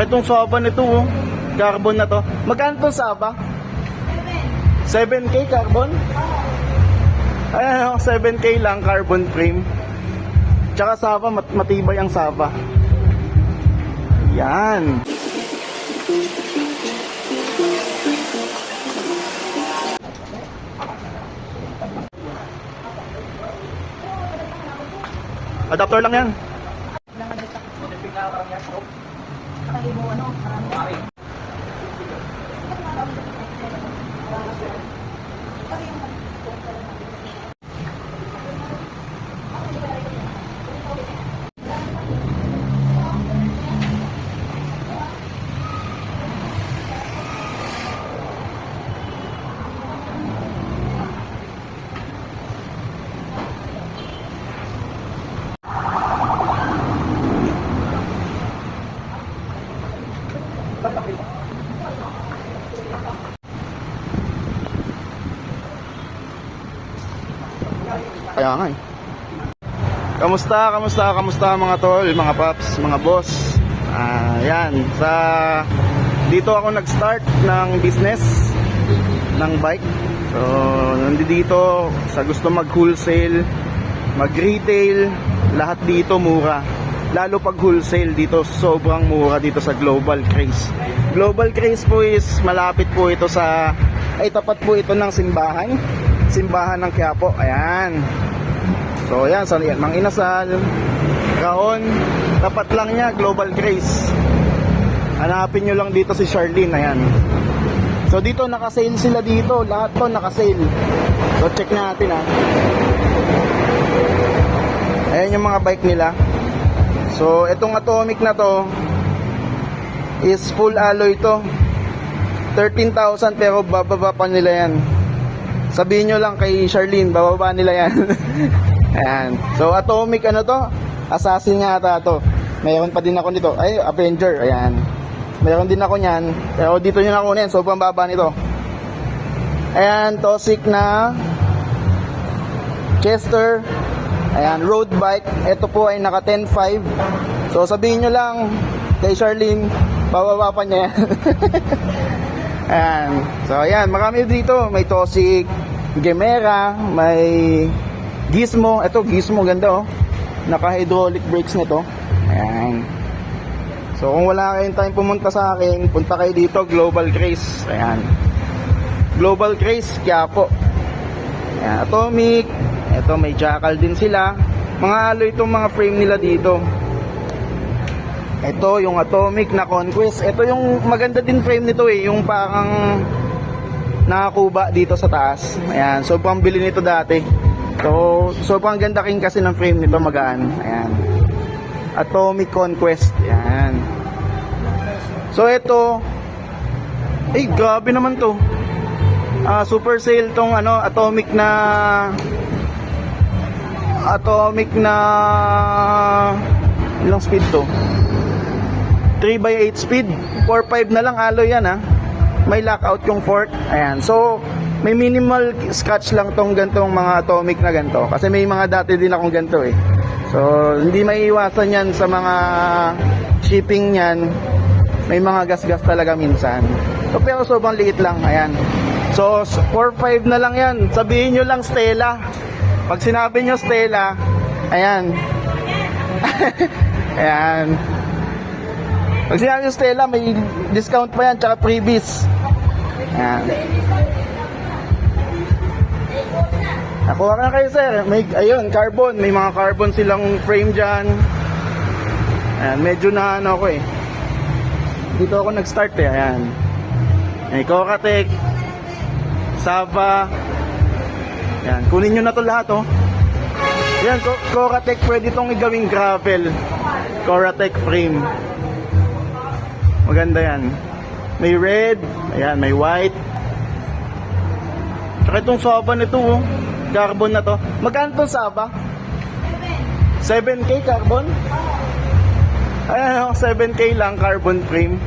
Tsaka itong Saba nito, oh. Carbon na to. Magkano itong Saba? 7K carbon? Ayan, 7K lang carbon frame. Tsaka Saba, matibay ang Saba. Yan. Adapter lang yan. Kaya nga eh. Kamusta mga tol, mga paps, mga boss. Yan, dito ako nag-start ng business ng bike. So, nandito sa gusto mag-wholesale, mag-retail, lahat dito mura. Lalo pag wholesale dito, sobrang mura dito sa Global Craze. Global Craze po is malapit po ito tapat po ito ng simbahan ng Quiapo. Ayan. So ayan, Mang Inasal, Kahon, tapat lang niya, Global Craze. Hanapin nyo lang dito si Charlene. Ayan. So dito naka-sale sila dito, lahat to naka-sale. So check natin ha. Ayan yung mga bike nila. So itong Atomic na to is full alloy to. 13,000 pero bababa pa nila yan. Sabihin nyo lang kay Charlene, bababa nila yan. Ayan. So Atomic ano to? Assassin nga ata to. Mayroon pa din ako nito. Ay, Avenger. Ayan. Mayroon din ako niyan. Pero dito nyo na kunin. Sobrang baba nito. Ayan. Tosik na Chester. Ayan. Road bike. Ito po ay naka 10.5. So sabihin nyo lang kay Charlene, bababa pa niya yan. Ayan. So ayan. Marami dito. May Tosik, Gemera, may Gizmo. Ito Gizmo, ganda oh. Naka hydraulic brakes nito. Ayan. So kung wala kayong time pumunta sa akin, punta kayo dito, Global Craze. Ayan. Global Craze, Quiapo. Ayan. Atomic. Ito may Jackal din sila. Mga alloy itong mga frame nila dito. Ito yung Atomic na Conquest. Ito yung maganda din frame nito eh. Yung parang nakakuba dito sa taas. Ayan. Sobrang bili nito dati. So sobrang ganda king kasi ng frame nito, magaan. Ayan. Atomic Conquest. Ayan. So ito, grabe naman to. Super sale tong Atomic na ilang speed to? 3x8 speed. 4.5 na lang alloy yan ha. May lockout yung fork. Ayan. So may minimal scratch lang tong gantong mga Atomic na ganto. Kasi may mga dati din akong ganto eh. So hindi maiiwasan yan sa mga shipping yan. May mga gas-gas talaga minsan. So pero sobrang liit lang. Ayan. So 4.5 na lang yan. Sabihin nyo lang Stella. Pag sinabi nyo Stella, ayan. Ayan. Pag sinabi nyo Stella, may discount pa yan. Tsaka freebies. Ayan. Nakuha ka na kayo sir. Ayun, carbon. May mga carbon silang frame dyan. Ayan, medyo na ako eh. Dito ako nag-start eh. Ayan. May Coratec, Saba. Ayan, kunin nyo na to lahat oh. Ayan, Coratec, pwede itong igawing gravel. Coratec frame. Maganda yan. May red. Ayan, may white. Tsaka itong Saba nito oh. Carbon na to. Magkano itong Saba? 7K carbon? Ayan, 7K lang carbon frame.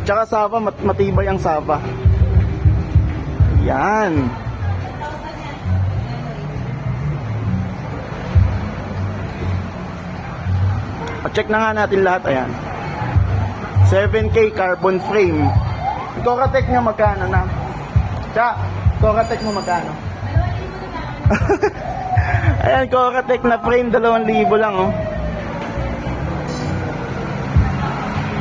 Tsaka Saba, matibay ang Saba. Yan. Check na nga natin lahat. Ayan. 7K carbon frame. Coratec nyo magkano na? Coratec mo magkano? Ayan, Coratec na frame, 2,000 lang, oh.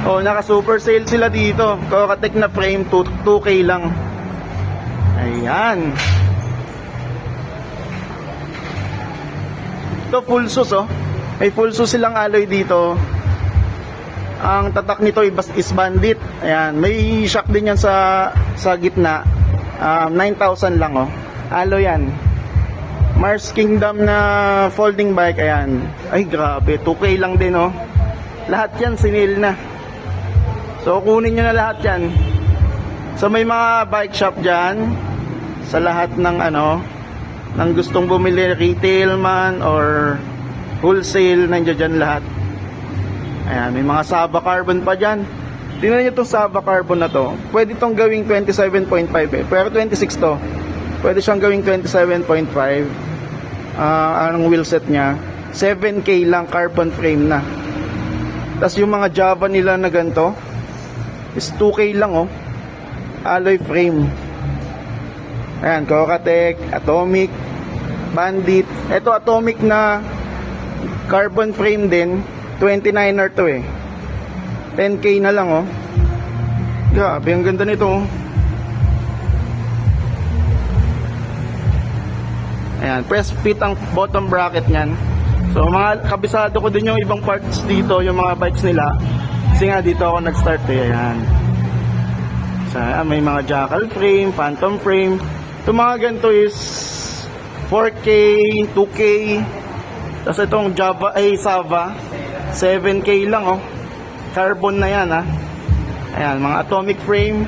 Oh, naka super sale sila dito. Coratec na frame, 2K lang. Ayan. Ito full sus, oh. May full sus silang alloy dito. Ang tatak nito is bandit. Ayan, may shock din yan sa gitna. 9,000 lang, oh. Alloy yan. Mars Kingdom na folding bike. Ayan. Ay, grabe. 2K lang din, oh. Lahat yan sinil na. So, kunin nyo na lahat yan. So, may mga bike shop dyan. Sa lahat ng ng gustong bumili, retail man or wholesale, nandiyan dyan lahat. Ayan, may mga Saba Carbon pa dyan. Tingnan nyo itong Saba Carbon na to. Pwede itong gawing 27.5 eh. Pero 26 to. Pwede siyang gawing 27.5. Anong wheelset niya? 7K lang, carbon frame na. Tapos yung mga Java nila na ganito is 2K lang, oh. Alloy frame. Ayan, Coratec, Atomic, Bandit. Ito Atomic na carbon frame din. 29er to eh. 10K na lang, oh. Grabe, ang ganda nito, oh. Ayan, press fit ang bottom bracket niyan. So mga kabisado ko din yung ibang parts dito, yung mga bikes nila. Kasi nga dito ako nag-start eh. Ayan. So, may mga jackal frame, phantom frame. Itong mga ganito is 4K, 2K. Tapos itong Sava 7K lang, oh. Carbon na yan, ha. Ayan, mga atomic frame.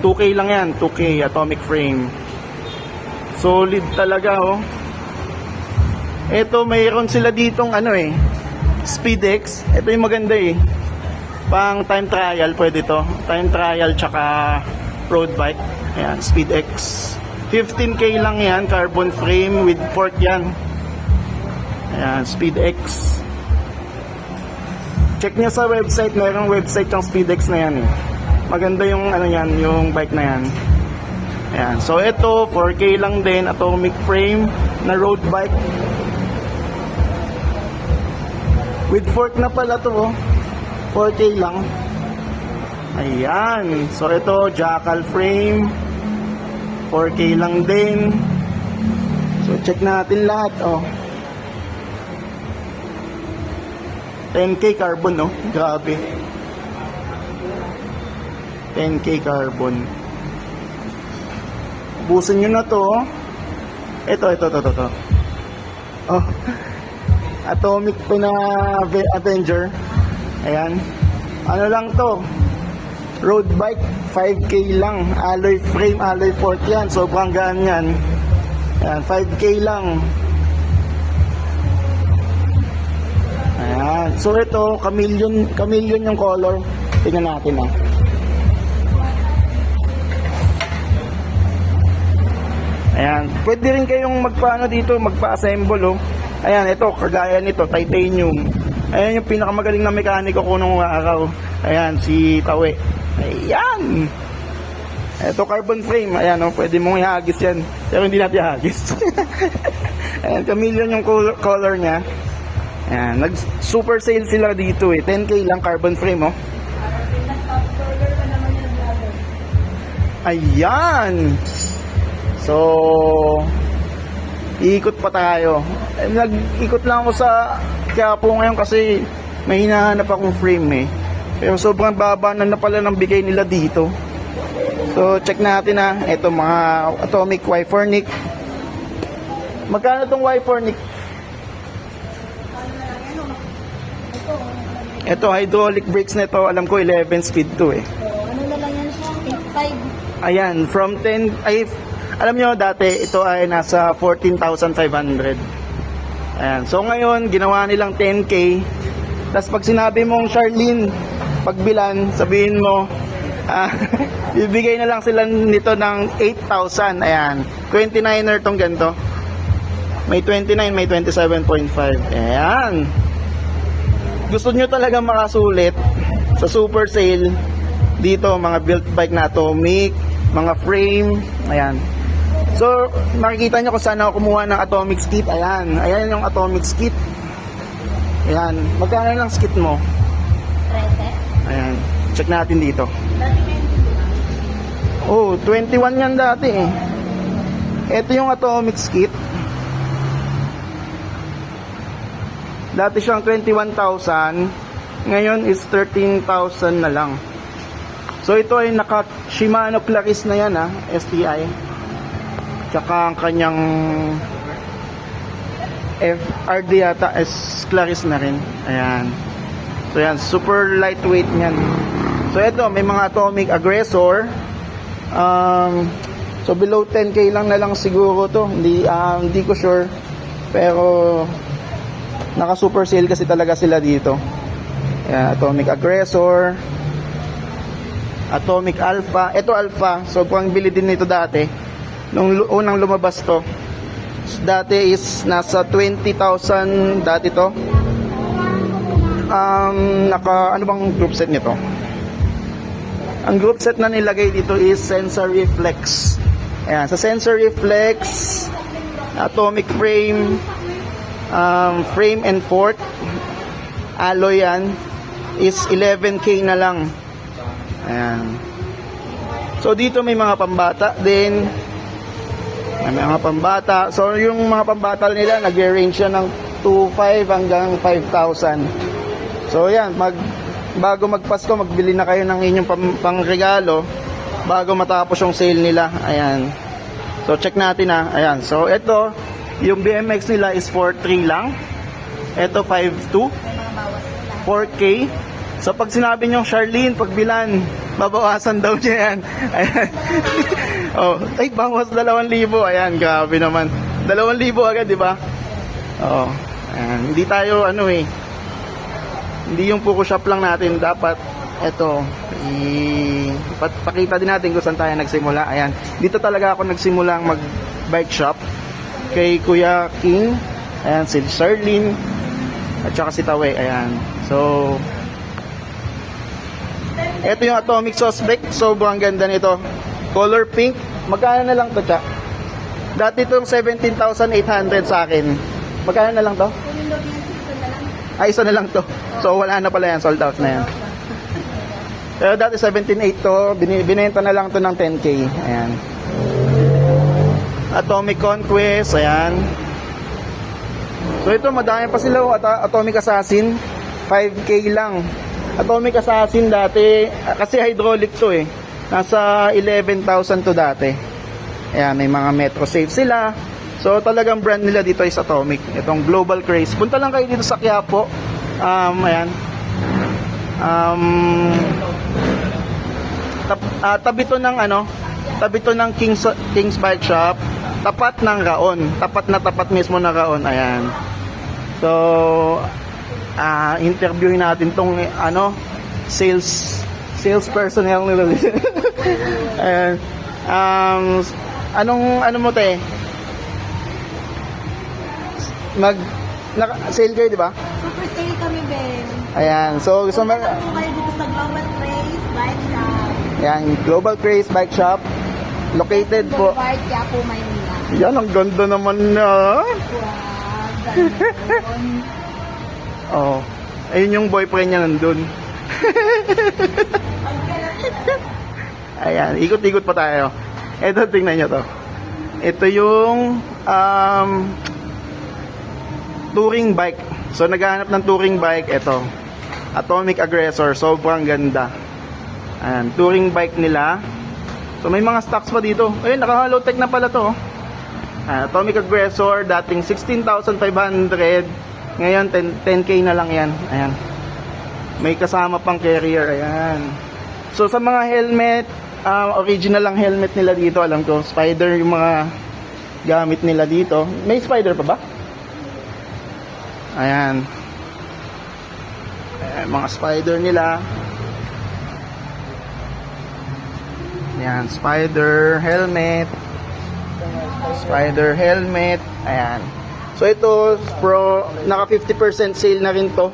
2K lang yan, 2K atomic frame. Solid talaga, oh. Ito, mayroon sila ditong SpeedX. Ito yung maganda eh. Pang time trial, pwede to. Time trial tsaka road bike. Ayan, SpeedX. 15K lang yan, carbon frame with fork yan. Ayan, SpeedX. Check nyo sa website, mayroong website yung SpeedX na yan eh. Maganda yung yung bike na yan. Ayan, so ito 4K lang din, atomic frame na road bike. With fork na pala to, oh. 4K lang. Ayan, so ito jackal frame, 4K lang din. So check natin lahat, oh. 10K carbon, no? Grabe. 10K carbon. Busin nyo na to, oh. Ito. Oh. Atomic to na Avenger. Ayan. Ano lang to? Road bike, 5K lang. Alloy frame, alloy fork yan. Sobrang gaan yan. Ayan, 5K lang. Ayan. So ito, chameleon yung color. Tingnan natin, ah. Ayan. Pwede rin kayong magpaano dito, magpa-assemble, oh. Ayan, ito, kagaya nito, titanium. Ayan yung pinakamagaling na mekaniko ko nung araw. Ayan, si Tawe. Ayan. Ito, carbon frame. Ayan, oh, pwede mong ihagis yan. Pero hindi natin ihagis. Ayan, chameleon yung color niya. Ayan, nag-super sale sila dito eh. 10K lang carbon frame, oh. Ayan. So, iikot pa tayo. Nag-ikot lang ako sa Quiapo ngayon kasi may hinahanap akong frame eh. Pero sobrang baba na pala ng bigay nila dito. So, check natin na. Ito mga atomic Y-Fornic. Magkano itong Y-Fornic? Ito, hydraulic brakes nito. Alam ko 11 speed to eh. Ano na lang yan siya? 8.5. Ayan, from 10, alam nyo dati ito ay nasa 14,500. Ayan, so ngayon ginawa nilang 10K. Tapos pag sinabi mong Charlene pagbilan, sabihin mo bibigay na lang sila nito ng 8,000. Ayan, 29er tong ganito. May 29, may 27.5. Ayan, gusto nyo talaga makasulit Sa super sale, dito mga built bike na Atomic, mga frame, ayan. So, makikita nyo kung saan ako kumuha ng Atomic kit. Ayan, ayan yung Atomic kit. Ayan, magkano lang kit mo? 13. Ayan, check natin dito. Oh, 21 yan dati eh. Ito yung Atomic kit. Dati siyang 21,000. Ngayon is 13,000 na lang. So ito ay naka Shimano Claris na yan STI. Tsaka ang kanyang FRD yata is Claris na rin. Ayan. So yan, super lightweight niyan. So ito, may mga Atomic Aggressor. So below 10k lang na lang siguro to. Hindi ko sure. Pero naka super sale kasi talaga sila dito. Ayan, Atomic Aggressor, Atomic Alpha. Ito Alpha. So kung bili din nito dati nung unang lumabas to. Dati is nasa 20,000 dati to. Ano bang group set nito? Ang group set na nilagay dito is Sensor Reflex. Ayan, sa Sensor Reflex, Atomic frame, frame and fork, alloy yan, is 11k na lang. Ayan. So dito may mga pambata din. May mga pambata. So yung mga pambata nila nag-range siya ng 2,500 hanggang 5,000. So yan, bago magpasko, magbili na kayo ng inyong pangregalo bago matapos yung sale nila. Ayan. So check natin Ayan. So ito, yung BMX nila is 4,300 lang. Ito 5,200. 4K. So pag sinabi nyo Charlene, pagbilan, babawasan daw niya yan. Ayan. Oh, ay bawas 2,000. Ayan, grabe naman. 2,000 agad, di ba? Oh, ayan. Hindi tayo hindi yung Puko Shop lang natin, dapat eto pakita din natin kung saan tayo nagsimula. Ayan. Dito talaga ako nagsimula mag bike shop kay Kuya King. Ayan, si Charlene at saka si Tawe. Ayan. So ito yung Atomic Suspect. Sobrang ganda nito. Color pink. Magkano na lang to, Cha? Dati itong 17,800 sa akin. Magkano na lang to? Ay, isa na lang to. So wala na pala yan. Sold out na yan. Pero dati 17,800 to. Binenta na lang to ng 10k. Ayan. Atomic Conquest. Ayan. So ito, madami pa sila. Atomic Assassin. 5k lang. Atomic Assassin dati, kasi hydraulic to nasa 11,000 to dati. Ayan, may mga Metro Safe sila. So talagang brand nila dito is Atomic. Itong Global Craze. Punta lang kayo dito sa Quiapo. Ayan. Tabi to ng tabi to ng King's Bike Shop. Tapat ng Raon. Tapat mismo ng Raon. Ayan. So interviewin natin tong sales personnel nila. Ayan. Ano mo te? Sale kayo, di ba? Super sale kami, Ben. Ayan. So gusto mo kayo dito sa Global Craze Bike Shop. Ayan, Global Craze Bike Shop. Located po. Boulevard, Quiapo, Maynila. Yan, ang ganda naman na. Wow, ganda. Oh. Ayun yung boyfriend niya nandun. Ayan, ikot-ikot pa tayo. Ito, tingnan nyo to. Ito yung touring bike. So, naghahanap ng touring bike. Ito. Atomic Aggressor. Sobrang ganda. Ayan, touring bike nila. So, may mga stocks pa dito. Ayun, naka-hollow tech na pala to. Ayan, Atomic Aggressor. Dating 16,500. Ngayon, 10k na lang yan. Ayan. May kasama pang carrier. Ayan. So, sa mga helmet, original lang helmet nila dito. Alam ko, Spider yung mga gamit nila dito. May Spider pa ba? Ayan. Ayan, mga Spider nila. Ayan, Spider helmet. Spider helmet. Ayan. So ito, naka 50% sale na rin to.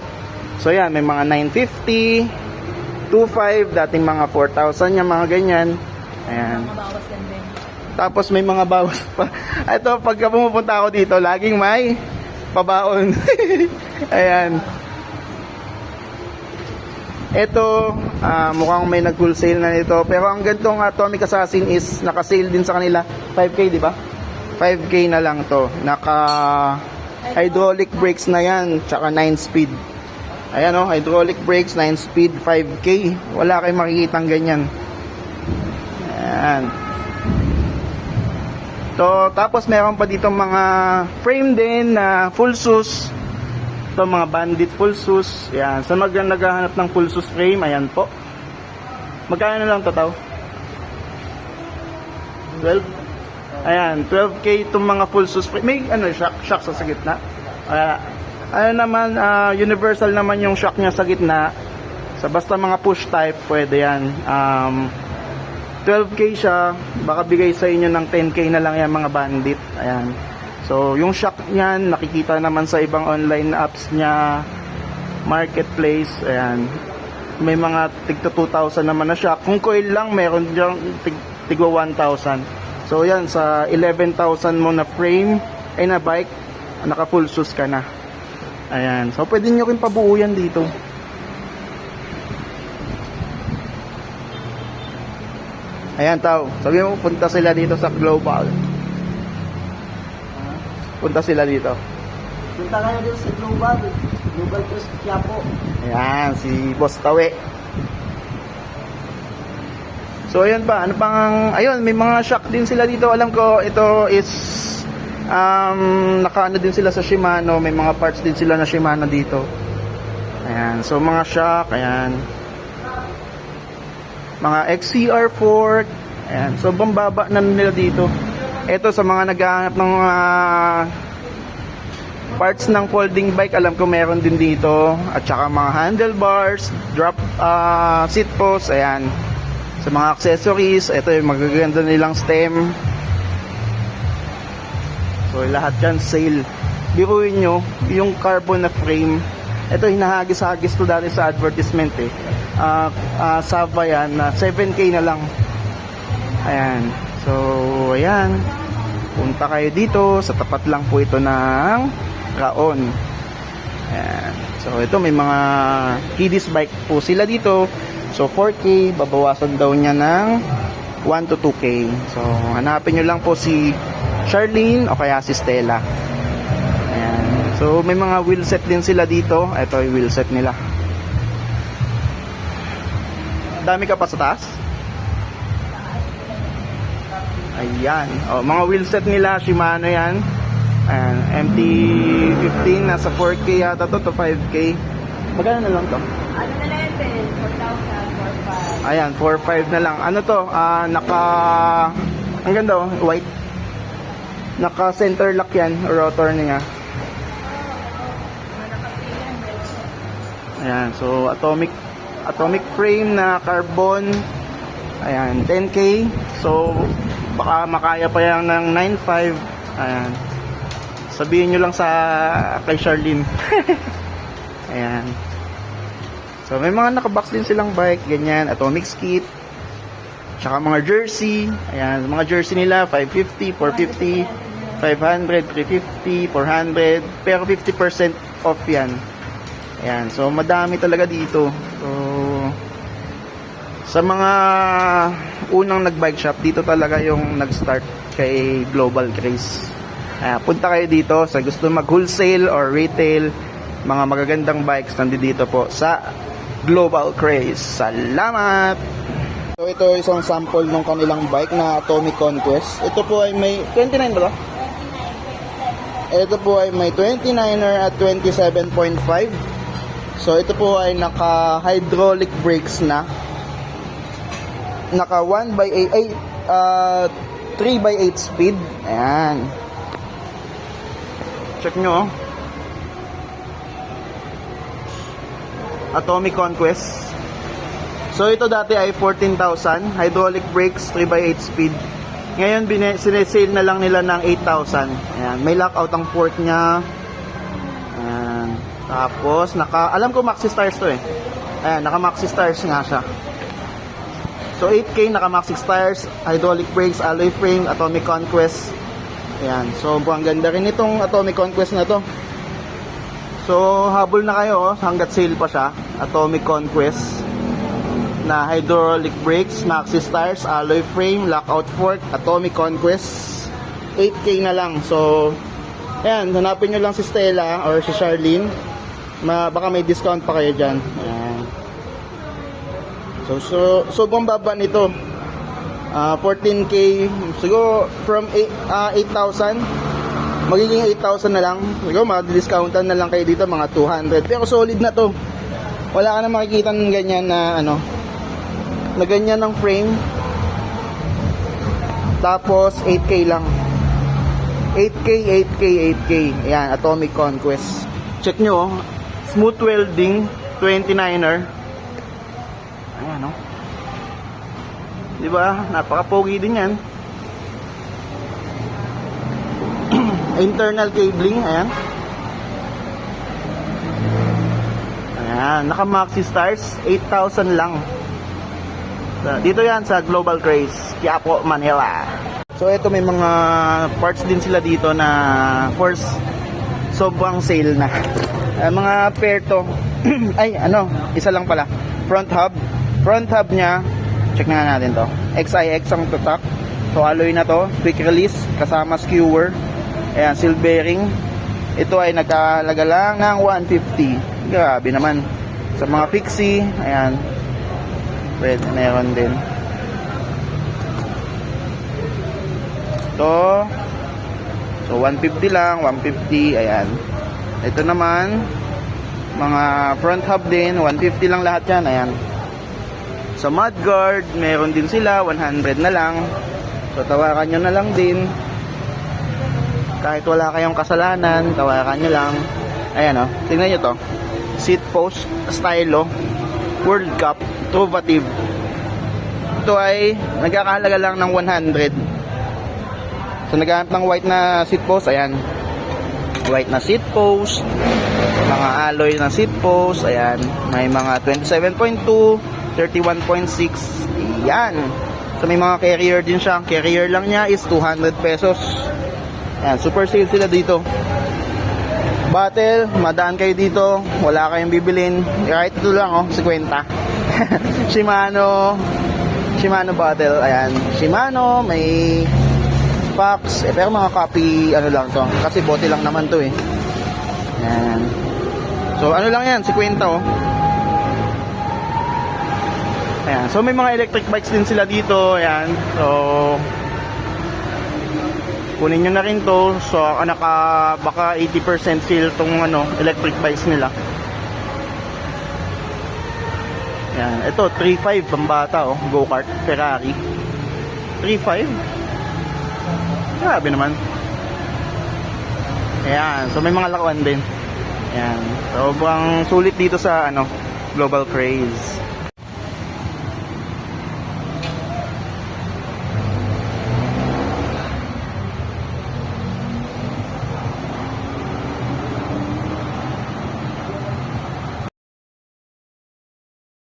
So yan, may mga 950, 2.5, dating mga 4,000 yung mga ganyan. Ayan. Mabawas yan, Ben. Tapos may mga bawas pa. Ito, pagka pumupunta ako dito, laging may pabaon. Ayan. Ito, mukhang may nag-wholesale na nito. Pero ang gantong Atomic Assassin is naka-sale din sa kanila. 5K, di ba? 5K na lang to. Hydraulic brakes na yan, tsaka 9 speed. Ayan o, hydraulic brakes, 9 speed, 5K. Wala kayong makikitang ganyan. Ayan. So, tapos meron pa dito mga frame din na full sus. Ito mga bandit full sus. Ayan. Sa naghahanap ng full sus frame, ayan po. Magkano lang to, tao? 12? Ayan, 12K itong mga full sus frame. May shock sa gitna. Universal naman yung shock niya sa gitna. Basta mga push type, pwede yan. 12K siya, baka bigay sa inyo ng 10K na lang yan mga bandit. Ayan. So, yung shock niyan, nakikita naman sa ibang online apps niya, marketplace. Ayan. May mga tigto 2,000 naman na shock. Kung coil lang, meron dyan tigwa 1,000. So, yan, sa 11,000 mo na frame, ay na bike, naka full sus ka na. Ayan. So, pwede nyo rin pabuo yan dito. Ayan, tao. Sabi mo, punta sila dito sa Global. Punta sila dito. Punta kayo dito sa Global. Global Cruise Quiapo. Ayan, si Boss Tawe. So, ayan pa. Ano pang... Ayun, may mga shock din sila dito. Alam ko, ito is... nakaano din sila sa Shimano. May mga parts din sila na Shimano dito. Ayan. So, mga shock. Ayan. Mga XCR fork. Ayan. So, bambaba na nila dito. Ito sa mga naghahanap ng parts ng folding bike, alam ko meron din dito. At saka mga handlebars, drop seat post, ayan. Sa mga accessories, ito yung magaganda nilang stem. So, lahat yan sale. Biruin nyo, yung carbon na frame, ito hinahagis-hagis to dati sa advertisement eh. Sava yan, na 7K na lang. Ayan. So, ayan. Punta kayo dito. Sa tapat lang po ito ng Raon. Ayan. So, ito may mga kiddies bike po sila dito. So, 4K. Babawasan daw niya ng 1 to 2K. So, hanapin nyo lang po si Charlene o kaya si Stella. Ayan. So, may mga wheel set din sila dito. Ito yung wheel set nila. Dami ka pa sa taas? Ayan. O, mga wheelset nila, Shimano yan. Ayan, MT-15, nasa 4K yata to 5K. Magkano na lang to? Ano na lang Ben? 4,000, 4,500. Ayan, 4.5 na lang. Ano to? Ang ganda oh, white. Naka center lock yan, rotor niya. Ayan, so atomic frame na carbon. Ayan, 10K. So, baka makaya pa yan ng 9.5. Ayan. Sabihin nyo lang sa kay Charlene. Ayan. So, may mga nakabox din silang bike. Ganyan, atomic skit. Tsaka mga jersey. Ayan, mga jersey nila, 550, 450, 500, 350, 400. Pero 50% off yan. Ayan, so madami talaga dito. So, sa mga unang nag-bike shop, dito talaga yung nag-start kay Global Craze. Punta kayo dito sa gusto mag-wholesale or retail, mga magagandang bikes, nandito po sa Global Craze. Salamat! So, ito isang sample ng kanilang bike na Atomic Conquest. Ito po ay may 29 ba? Ito po ay may 29er at 27.5. So, ito po ay naka-hydraulic brakes na. Naka 1/8 3/8 speed. Ayan. Check nyo. Atomic Conquest. So ito dati ay 14,000. Hydraulic brakes, 3/8 speed. Ngayon sinesale na lang nila ng 8,000. Ayan. May lockout ang port niya. Ayan. Tapos alam ko maxi stars to eh. Ayan, naka maxi stars nga siya. So 8K, naka maxi stars, hydraulic brakes, alloy frame, Atomic Conquest. Ayan, so ang ganda rin itong Atomic Conquest na to. So habol na kayo, hanggat sale pa siya. Atomic Conquest na hydraulic brakes, maxi stars, alloy frame, lockout fork, Atomic Conquest. 8K na lang. So ayan, hanapin nyo lang si Stella or si Charlene. Baka may discount pa kayo dyan. Ayan. So sobrang baba nito. 14K. Siguro from 8,000 magiging 8,000 na lang. Siguro mag-discountan na lang kayo dito, mga 200. Pero solid na to. Wala ka na makikita ng ganyan na ano, na ganyan ng frame. Tapos 8K lang. 8K. Ayan, Atomic Conquest. Check nyo, oh. Smooth welding, 29er. Ayan, oh. Diba? Napaka-pogi din yan. Internal cabling, ayan. Ayan, naka-maxi stars, 8,000 lang. Dito yan sa Global Craze, Quiapo, Manila. So ito, may mga parts din sila dito na force sobrang sale na. Mga pair to. Ay, ano, isa lang pala. Front hub niya, check na natin to. XIX ang tutak. So alloy na to, quick release, kasama skewer. Ayan, seal bearing. Ito ay nagkahalaga lang ng 150. Grabe naman. Sa mga fixie, ayan. Red, meron din. So 150 lang, 150, ayan. Ito naman, mga front hub din, 150 lang lahat yan, ayan. Sa mudguard, meron din sila, 100 na lang. So tawaran nyo na lang din. Kahit wala kayong kasalanan, tawaran nyo lang. Ayan, oh, tingnan nyo to. Seat post, stylo, World Cup, Trovative. Ito ay nagkakahalaga lang ng 100. So naghahanap ng white na seat post, ayan. White na seat post, mga alloy na seat post, ayan. May mga 27.2, 31.6, ayan. So may mga carrier din siya. Carrier lang niya is 200 pesos. Ayan, super sale sila dito. Battle, madaan kayo dito, wala kayong bibilin. Right, ito lang, oh, 50. Shimano Battle, ayan. Shimano, may Fox, pero mga copy, ano lang to. Kasi bote lang naman to, eh. Ayan. So, ano lang yan, 50, oh. Ayan. So, may mga electric bikes din sila dito, ayan. So, kunin nyo na rin to. So baka 80% sale tong ano, electric bikes nila. Yan, ito 3.5 pambata, oh, go-kart Ferrari. 3.5. Grabe naman. Ayan, so may mga lakuan din. Ayan, sobrang sulit dito sa ano, Global Craze.